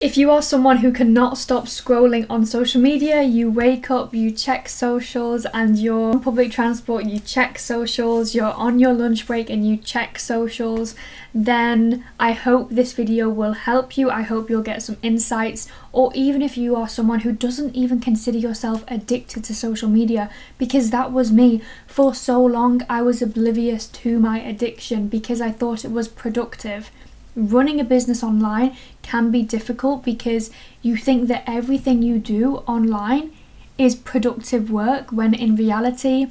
If you are someone who cannot stop scrolling on social media, you wake up, you check socials, and you're on public transport, you check socials, you're on your lunch break and you check socials, then I hope this video will help you. I hope you'll get some insights. Or even if you are someone who doesn't even consider yourself addicted to social media, because that was me. For so long, I was oblivious to my addiction because I thought it was productive. Running a business online can be difficult because you think that everything you do online is productive work, when in reality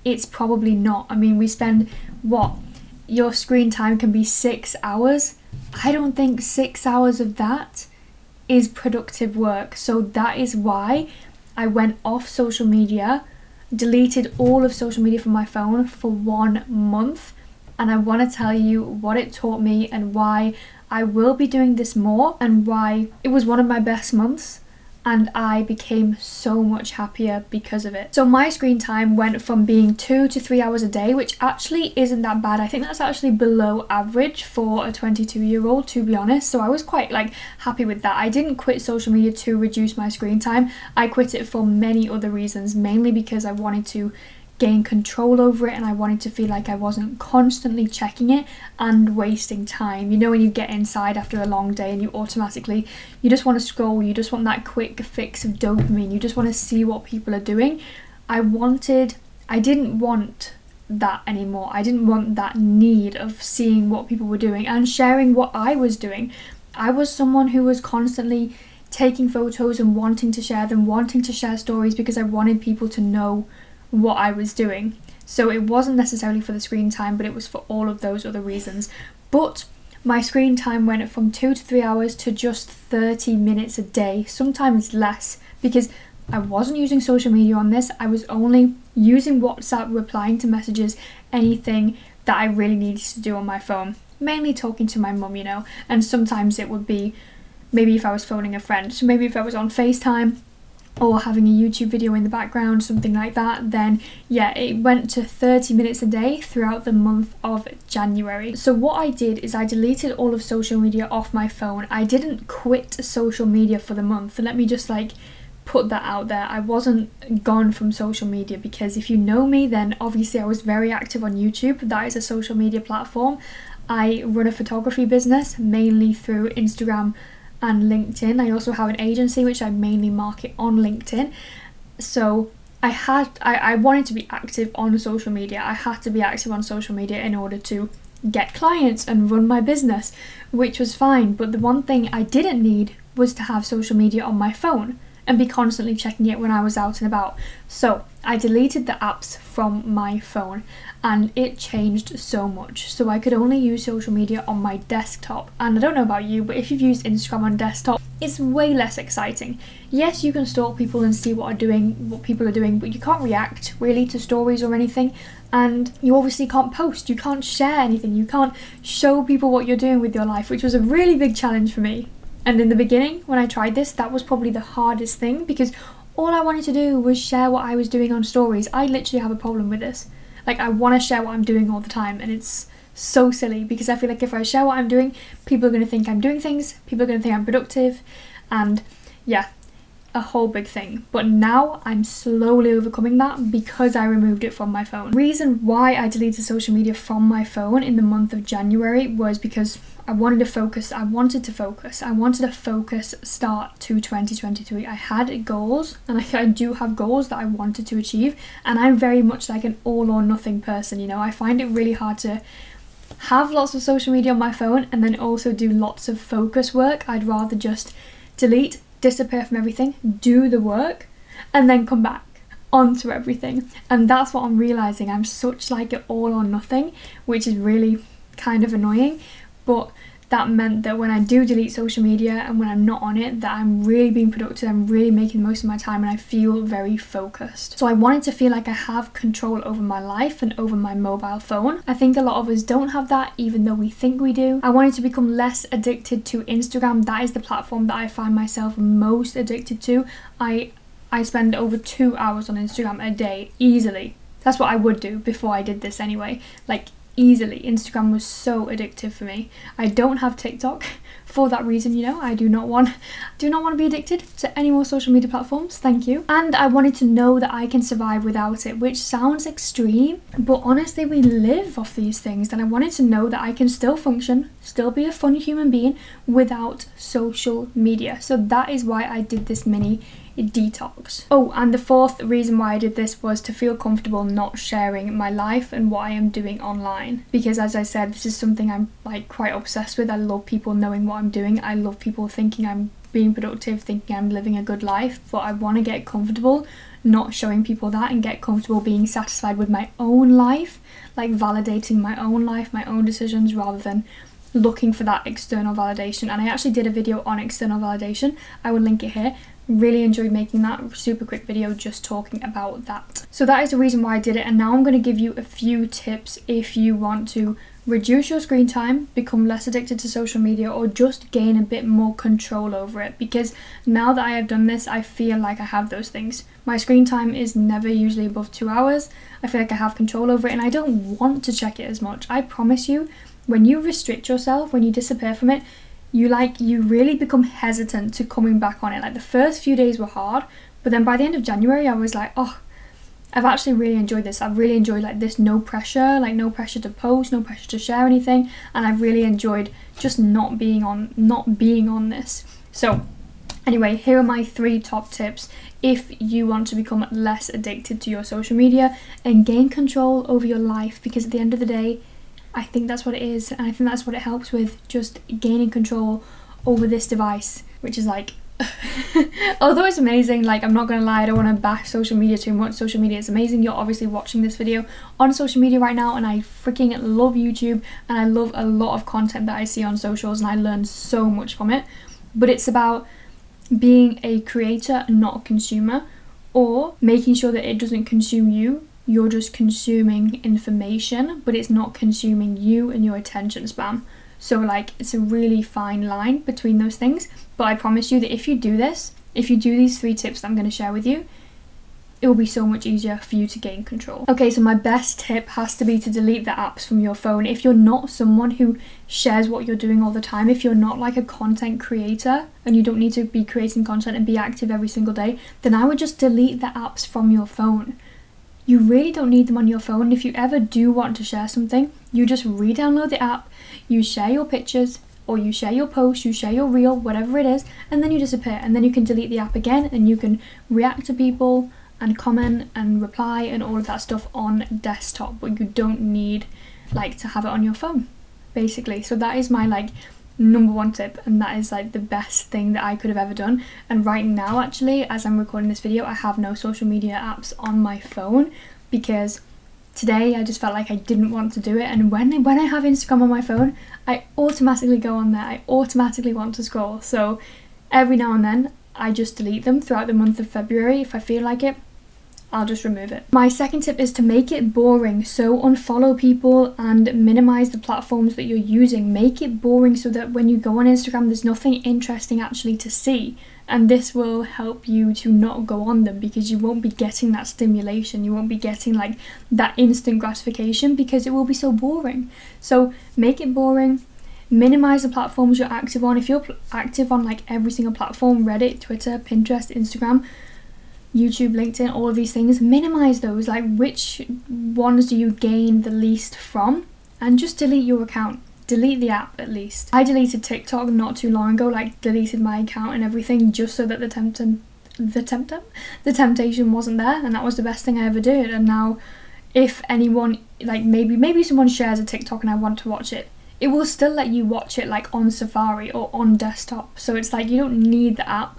it's probably not. I mean, we spend your screen time can be 6 hours. I don't think 6 hours of that is productive work. So that is why I went off social media, deleted all of social media from my phone for 1 month. And I want to tell you what it taught me and why I will be doing this more, and why it was one of my best months and I became so much happier because of it. So my screen time went from being 2 to 3 hours a day, which actually isn't that bad. I think that's actually below average for a 22-year-old, to be honest. So I was quite happy with that. I didn't quit social media to reduce my screen time. I quit it for many other reasons, mainly because I wanted to gain control over it and I wanted to feel like I wasn't constantly checking it and wasting time. You know, when you get inside after a long day and you just want to scroll, you just want that quick fix of dopamine, you just want to see what people are doing. I didn't want that anymore. I didn't want that need of seeing what people were doing and sharing what I was doing. I was someone who was constantly taking photos and wanting to share them, wanting to share stories because I wanted people to know what I was doing. So it wasn't necessarily for the screen time, but it was for all of those other reasons. But my screen time went from 2 to 3 hours to just 30 minutes a day, sometimes less, because I wasn't using social media on this. I was only using WhatsApp, replying to messages, anything that I really needed to do on my phone, mainly talking to my mum, and sometimes it would be maybe if I was phoning a friend, so maybe if I was on FaceTime or having a YouTube video in the background, something like that, then yeah, it went to 30 minutes a day throughout the month of January. So what I did is I deleted all of social media off my phone. I didn't quit social media for the month. Let me just put that out there. I wasn't gone from social media, because if you know me, then obviously I was very active on YouTube. That is a social media platform. I run a photography business mainly through Instagram and LinkedIn. I also have an agency which I mainly market on LinkedIn. So I wanted to be active on social media. I had to be active on social media in order to get clients and run my business, which was fine. But the one thing I didn't need was to have social media on my phone and be constantly checking it when I was out and about. So I deleted the apps from my phone, and it changed so much. So I could only use social media on my desktop. And I don't know about you, but if you've used Instagram on desktop, it's way less exciting. Yes, you can stalk people and see what people are doing, but you can't react really to stories or anything. And you obviously can't post, you can't share anything, you can't show people what you're doing with your life, which was a really big challenge for me. And in the beginning, when I tried this, that was probably the hardest thing, because all I wanted to do was share what I was doing on stories. I literally have a problem with this. I want to share what I'm doing all the time, and it's so silly because I feel like if I share what I'm doing, people are going to think I'm doing things, people are going to think I'm productive, and yeah, a whole big thing. But now I'm slowly overcoming that because I removed it from my phone. The reason why I deleted social media from my phone in the month of January was because I wanted to focus. I wanted a focus start to 2023. I had goals, and I do have goals that I wanted to achieve, and I'm very much like an all or nothing person. I find it really hard to have lots of social media on my phone and then also do lots of focus work. I'd rather just delete, disappear from everything, do the work, and then come back onto everything. And that's what I'm realizing. I'm such an all or nothing, which is really kind of annoying. But that meant that when I do delete social media and when I'm not on it, that I'm really being productive, I'm really making the most of my time, and I feel very focused. So I wanted to feel like I have control over my life and over my mobile phone. I think a lot of us don't have that, even though we think we do. I wanted to become less addicted to Instagram. That is the platform that I find myself most addicted to. I spend over 2 hours on Instagram a day, easily. That's what I would do before I did this anyway. Easily. Instagram was so addictive for me. I don't have TikTok for that reason, you know, I do not want to be addicted to any more social media platforms, thank you. And I wanted to know that I can survive without it, which sounds extreme, but honestly we live off these things, and I wanted to know that I can still function, still be a fun human being without social media. So that is why I did this mini detox. Oh, and the fourth reason why I did this was to feel comfortable not sharing my life and what I am doing online, because as I said, this is something I'm like quite obsessed with. I love people knowing what I'm doing. I love people thinking I'm being productive, thinking I'm living a good life, but I want to get comfortable not showing people that and get comfortable being satisfied with my own life, like validating my own life, my own decisions, rather than looking for that external validation. And I actually did a video on external validation, I will link it here. Really enjoyed making that super quick video just talking about that. So that is the reason why I did it, and now I'm going to give you a few tips if you want to reduce your screen time, become less addicted to social media, or just gain a bit more control over it. Because now that I have done this, I feel like I have those things. My screen time is never usually above 2 hours. I feel like I have control over it, and I don't want to check it as much. I promise you, when you restrict yourself, when you disappear from it, you really become hesitant to coming back on it. Like the first few days were hard, but then by the end of January I was like, oh, I've actually really enjoyed this. I've really enjoyed like this no pressure to post, no pressure to share anything, and I've really enjoyed just not being on this. So anyway, here are my 3 top tips if you want to become less addicted to your social media and gain control over your life, because at the end of the day, I think that's what it is, and I think that's what it helps with, just gaining control over this device, which is like although it's amazing, like I'm not gonna lie, I don't want to bash social media too much. Social media is amazing. You're obviously watching this video on social media right now, and I freaking love YouTube, and I love a lot of content that I see on socials, and I learn so much from it. But it's about being a creator and not a consumer, or making sure that it doesn't consume you. You're just consuming information, but it's not consuming you and your attention span. So like, it's a really fine line between those things. But I promise you that if you do this, if you do these 3 tips that I'm going to share with you, it will be so much easier for you to gain control. Okay, so my best tip has to be to delete the apps from your phone. If you're not someone who shares what you're doing all the time, if you're not like a content creator and you don't need to be creating content and be active every single day, then I would just delete the apps from your phone. You really don't need them on your phone. If you ever do want to share something, you just re-download the app, you share your pictures, or you share your post, you share your reel, whatever it is, and then you disappear. And then you can delete the app again, and you can react to people and comment and reply and all of that stuff on desktop, but you don't need like to have it on your phone, basically. So that is my like number 1 tip, and that is like the best thing that I could have ever done. And right now, actually, as I'm recording this video, I have no social media apps on my phone, because today I just felt like I didn't want to do it. And when I have Instagram on my phone, I automatically go on there, I automatically want to scroll. So every now and then I just delete them throughout the month of February. If I feel like it, I'll just remove it. My second tip is to make it boring. So unfollow people and minimize the platforms that you're using. Make it boring so that when you go on Instagram, there's nothing interesting actually to see. And this will help you to not go on them, because you won't be getting that stimulation. You won't be getting like that instant gratification, because it will be so boring. So make it boring. Minimize the platforms you're active on. If you're active on like every single platform, Reddit, Twitter, Pinterest, Instagram, YouTube, LinkedIn, all of these things, minimize those. Like, which ones do you gain the least from? And just delete your account. Delete the app at least. I deleted TikTok not too long ago, like deleted my account and everything, just so that the temptation wasn't there, and that was the best thing I ever did. And now if anyone, like maybe someone shares a TikTok and I want to watch it, it will still let you watch it like on Safari or on desktop. So it's like you don't need the app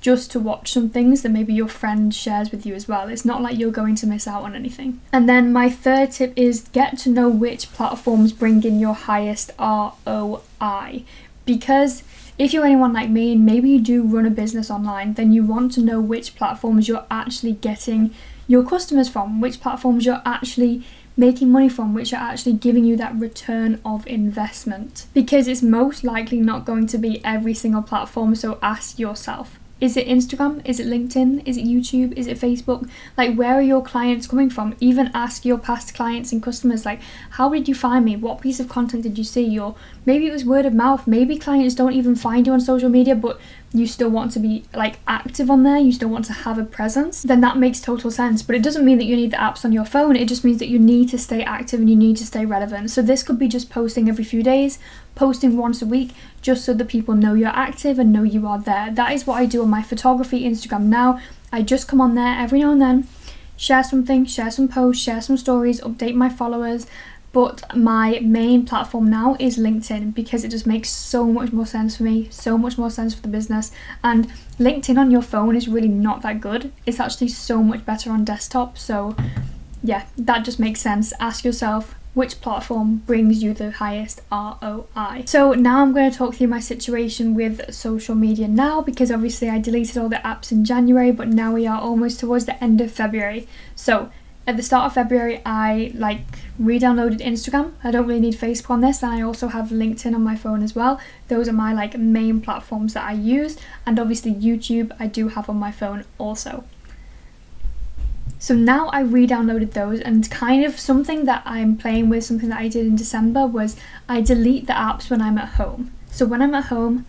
just to watch some things that maybe your friend shares with you as well. It's not like you're going to miss out on anything. And then my third tip is get to know which platforms bring in your highest ROI. Because if you're anyone like me and maybe you do run a business online, then you want to know which platforms you're actually getting your customers from, which platforms you're actually making money from, which are actually giving you that return of investment. Because it's most likely not going to be every single platform. So ask yourself, Is it Instagram? Is it LinkedIn? Is it YouTube? Is it Facebook? Like, where are your clients coming from? Even ask your past clients and customers, like, how did you find me? What piece of content did you see? Or maybe it was word of mouth. Maybe clients don't even find you on social media, but you still want to be like active on there, you still want to have a presence, then that makes total sense. But it doesn't mean that you need the apps on your phone, it just means that you need to stay active and you need to stay relevant. So this could be just posting every few days, posting once a week, just so that people know you're active and know you are there. That is what I do on my photography Instagram now. I just come on there every now and then, share something, share some posts, share some stories, update my followers. But my main platform now is LinkedIn, because it just makes so much more sense for me, so much more sense for the business. And LinkedIn on your phone is really not that good. It's actually so much better on desktop. So yeah, that just makes sense. Ask yourself, which platform brings you the highest ROI? So now I'm going to talk through my situation with social media now, because obviously I deleted all the apps in January, but now we are almost towards the end of February. So at the start of February, I re-downloaded Instagram. I don't really need Facebook on this, and I also have LinkedIn on my phone as well. Those are my main platforms that I use, and obviously YouTube I do have on my phone also. So now I re-downloaded those, and kind of something that I'm playing with, something that I did in December, was I delete the apps when I'm at home. So when I'm at home,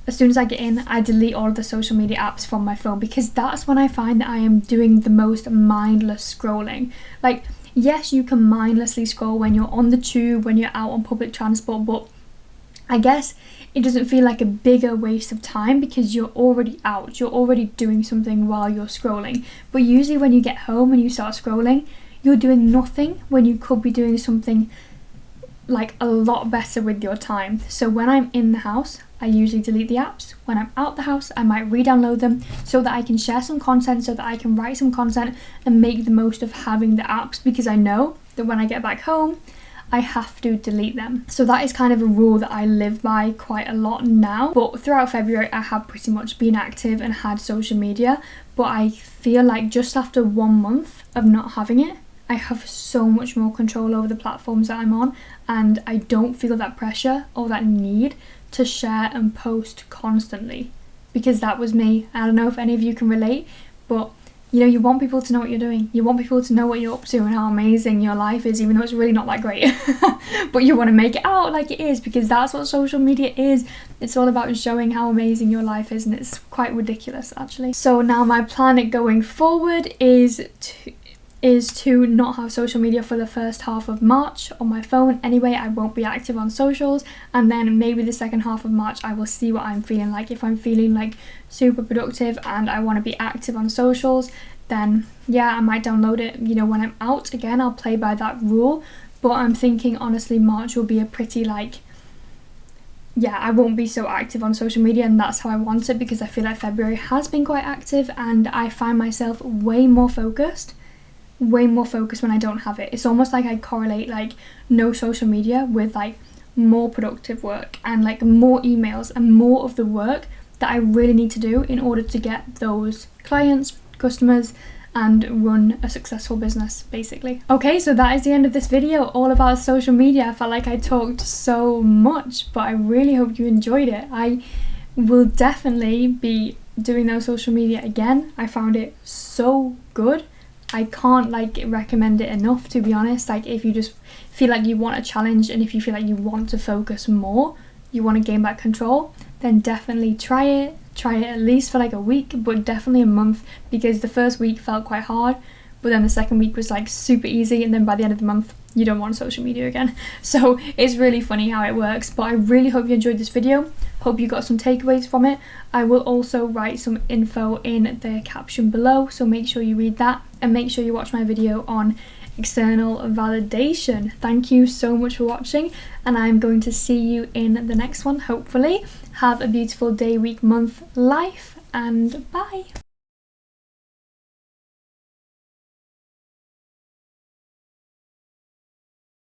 as soon as I get in, I delete all of the social media apps from my phone, because that's when I find that I am doing the most mindless scrolling. Like, yes, you can mindlessly scroll when you're on the tube, when you're out on public transport, but I guess it doesn't feel like a bigger waste of time because you're already out, you're already doing something while you're scrolling. But usually when you get home and you start scrolling, you're doing nothing when you could be doing something like a lot better with your time. So when I'm in the house, I usually delete the apps. When I'm out the house, I might re-download them so that I can share some content, so that I can write some content and make the most of having the apps, because I know that when I get back home, I have to delete them. So that is kind of a rule that I live by quite a lot now. But throughout February, I have pretty much been active and had social media. But I feel like just after 1 month of not having it, I have so much more control over the platforms that I'm on, and I don't feel that pressure or that need to share and post constantly, because that was me. I don't know if any of you can relate, but you want people to know what you're doing. You want people to know what you're up to and how amazing your life is, even though it's really not that great. But you want to make it out like it is, because that's what social media is. It's all about showing how amazing your life is, and it's quite ridiculous actually. So now my plan going forward is to not have social media for the first half of March on my phone. Anyway, I won't be active on socials, and then maybe the second half of March I will see what I'm feeling like. If I'm feeling like super productive and I want to be active on socials, then yeah, I might download it. When I'm out again, I'll play by that rule. But I'm thinking honestly March will be a pretty I won't be so active on social media, and that's how I want it, because I feel like February has been quite active and I find myself way more focused when I don't have it. It's almost like I correlate no social media with more productive work and more emails and more of the work that I really need to do in order to get those clients, customers, and run a successful business, basically. Okay, so that is the end of this video, all about social media. I felt like I talked so much, but I really hope you enjoyed it. I will definitely be doing those social media again. I found it so good. I can't recommend it enough, to be honest. If you just feel like you want a challenge, and if you feel like you want to focus more, you want to gain back control, then definitely try it at least for a week, but definitely a month, because the first week felt quite hard, but then the second week was super easy, and then by the end of the month you don't want social media again. So it's really funny how it works. But I really hope you enjoyed this video. Hope you got some takeaways from it. I will also write some info in the caption below, so make sure you read that, and make sure you watch my video on external validation. Thank you so much for watching, and I'm going to see you in the next one, hopefully. Have a beautiful day, week, month, life, and bye.